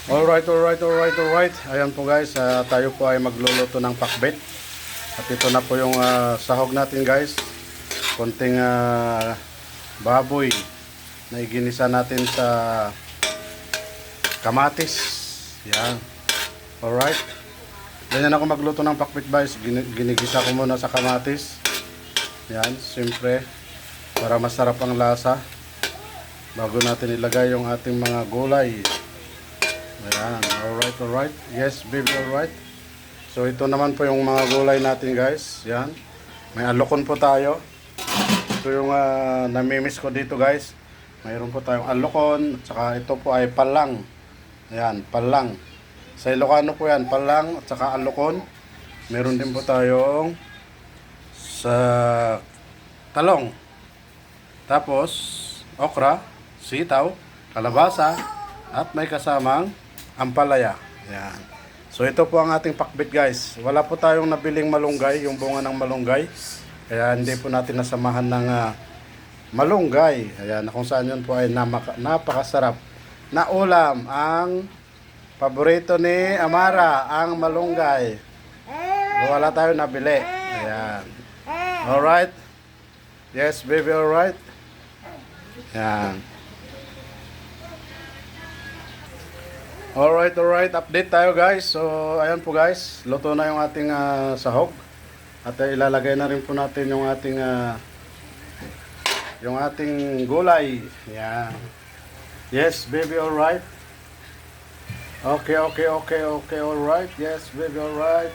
Alright. Ayan po guys, tayo po ay magluluto ng pakbet. At ito na po yung sahog natin guys. Konting baboy na iginisa natin sa kamatis. Yan. Alright. Ganyan ako magluto ng pakbet guys. Ginigisa ko muna sa kamatis. Yan, siyempre. Para masarap ang lasa. Bago natin ilagay yung ating mga gulay. Ayan, alright. Yes, baby, alright. So, ito naman po yung mga gulay natin, guys. Yan. May alokon po tayo. Ito yung namimiss ko dito, guys. Mayroon po tayong alokon. At saka ito po ay palang. Ayan, palang. Sa Ilocano po yan, palang at saka alokon. Meron din po tayong sa talong. Tapos, okra, sitaw, kalabasa, at may kasamang ampalaya. Yan. So ito po ang ating pakbet guys. Wala po tayong nabiling malunggay, yung bunga ng malunggay. Kaya hindi po natin nasamahan ng malunggay. Ayan, kung saan yun po ay napakasarap na ulam. Ang paborito ni Amara, ang malunggay. Wala tayong nabili. Ayan. Alright. Yes, baby, alright. Ayan. Alright. Update tayo guys. So, ayan po guys. Luto na yung ating sahog. At ilalagay na rin po natin yung ating gulay. Ayan. Yes, baby, alright. Okay, alright. Yes, baby, alright.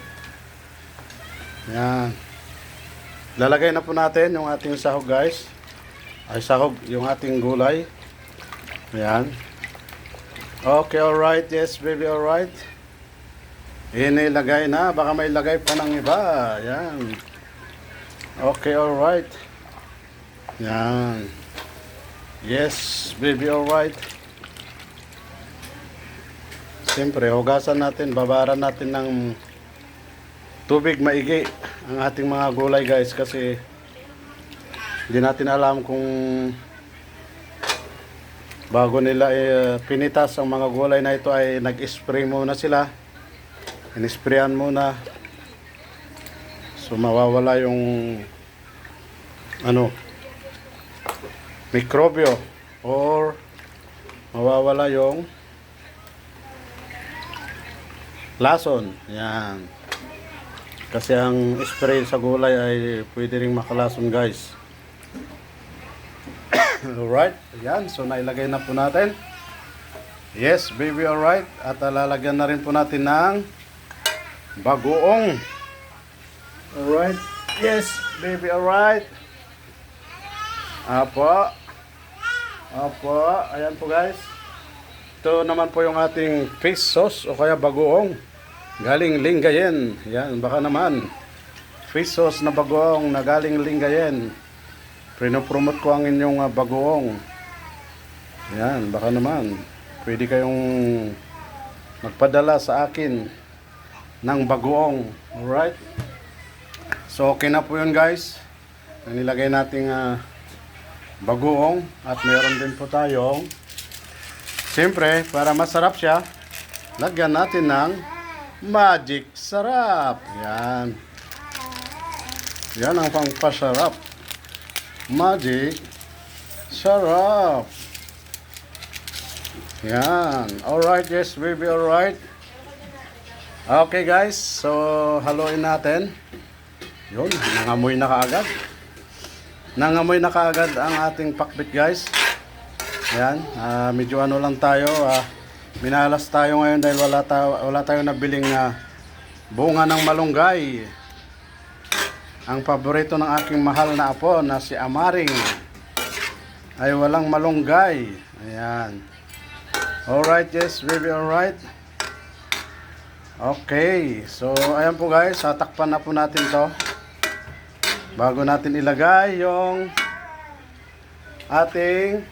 Ayan. Lalagay na po natin yung ating sahog guys. Ay, sahog, yung ating gulay. Ayan. Okay, alright. Yes, baby, alright. Inilagay na. Baka may lagay pa ng iba. Yan. Okay, alright. Yan. Yes, baby, alright. Siyempre, hugasan natin. Babaran natin ng tubig maigi ang ating mga gulay guys. Kasi hindi natin alam kung bago nila pinitas ang mga gulay na ito ay nag-spray muna sila. In-sprayan muna. So mawawala yung mikrobyo or mawawala yung lason. Yan. Kasi ang spray sa gulay ay pwede ring makalason guys. Alright, ayan, so nailagay na po natin. Yes, baby, alright. At lalagyan na rin po natin ng bagoong. Alright, yes, baby, alright. Apo, ayan po guys. Ito naman po yung ating fish sauce o kaya bagoong. Galing Lingayen. Yan, baka naman. Fish sauce na bagoong na galing Lingayen. Pinopromote ko ang inyong bagoong. Yan, baka naman. Pwede kayong magpadala sa akin ng bagoong. Alright? So, okay na po yun guys. Ang nilagay nating bagoong. At meron din po tayong, siyempre, para masarap siya, lagyan natin ng magic sarap. Yan. Yan ang pangpasarap. Magic sarap. Yan. Alright, yes baby, alright. Okay guys, so haluin natin. Yun, nangamoy na kaagad. Nangamoy na kaagad ang ating pakbet guys. Yan, medyo lang tayo. Minalas tayo ngayon dahil wala tayong nabiling bunga ng malunggay. Ang paborito ng aking mahal na apo na si Amaring ay walang malunggay. Ayan. Alright, yes, baby, alright. Okay, so ayan po guys, tatakpan na po natin to bago natin ilagay yung ating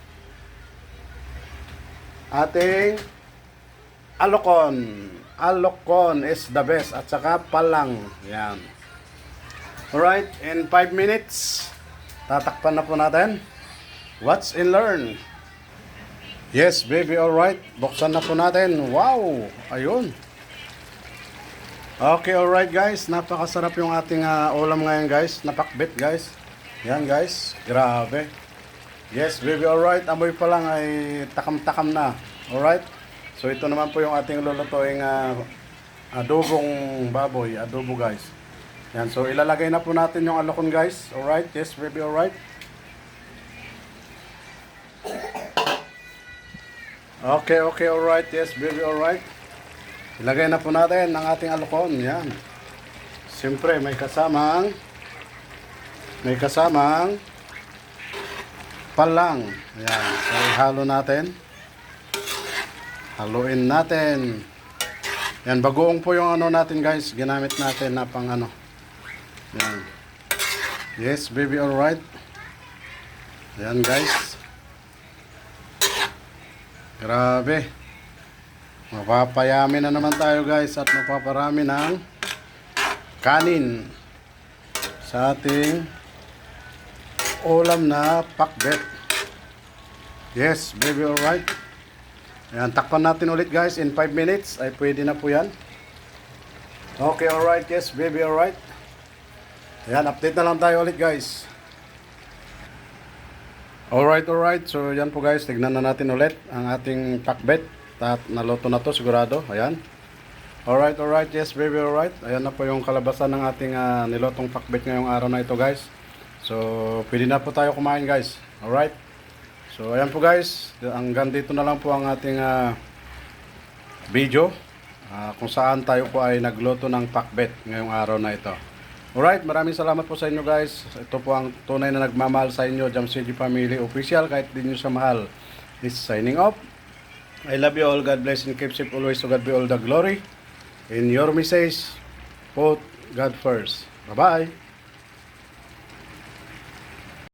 alokon. Alokon is the best. At saka palang. Yan. Alright, in 5 minutes tatakpan na po natin. Watch and learn. Yes, baby, alright. Buksan na po natin. Wow! Ayun. Okay, alright guys. Napakasarap yung ating ulam ngayon guys. Napakbet guys. Yan guys. Grabe. Yes, baby, alright. Amoy pa lang ay takam-takam na. Alright. So ito naman po yung ating lulutuing adobong baboy. Adobo guys. Yan. So ilalagay na po natin yung alokon guys. Alright. Yes, baby, alright. Okay, alright. Yes, baby, alright. Ilagay na po natin ang ating alukon. Yan. Siyempre, may kasamang palang. Yan. So, ihalo natin. Haluin natin. Yan, bagoong po yung natin guys. Ginamit natin na pang Yan. Yes, baby, alright. Yan guys. Grabe. Mapapayami na naman tayo guys at mapaparami ng kanin sa ating ulam na pakbet. Yes, baby, alright. Ayan, takpan natin ulit guys in 5 minutes ay pwede na po yan. Okay, alright. Yes, baby, alright. Ayan, update na lang tayo ulit guys. Alright. So yan po guys, tignan na natin ulit ang ating pakbet. At naluto na to sigurado. Ayan. Alright. Yes, baby, alright. Ayan na po yung kalabasan ng ating nilotong pakbet ngayong araw na ito guys. So pwede na po tayo kumain guys. Alright. So ayan po guys, hanggang dito na lang po ang ating video kung saan tayo po ay nagluto ng pakbet ngayong araw na ito. Alright, maraming salamat po sa inyo guys. Ito po ang tunay na nagmamahal sa inyo, Jam CG Family Official. Kahit di nyo siya mahal, is signing off. I love you all. God bless and keep safe always. To God be all the glory. In your message, put God first. Bye-bye.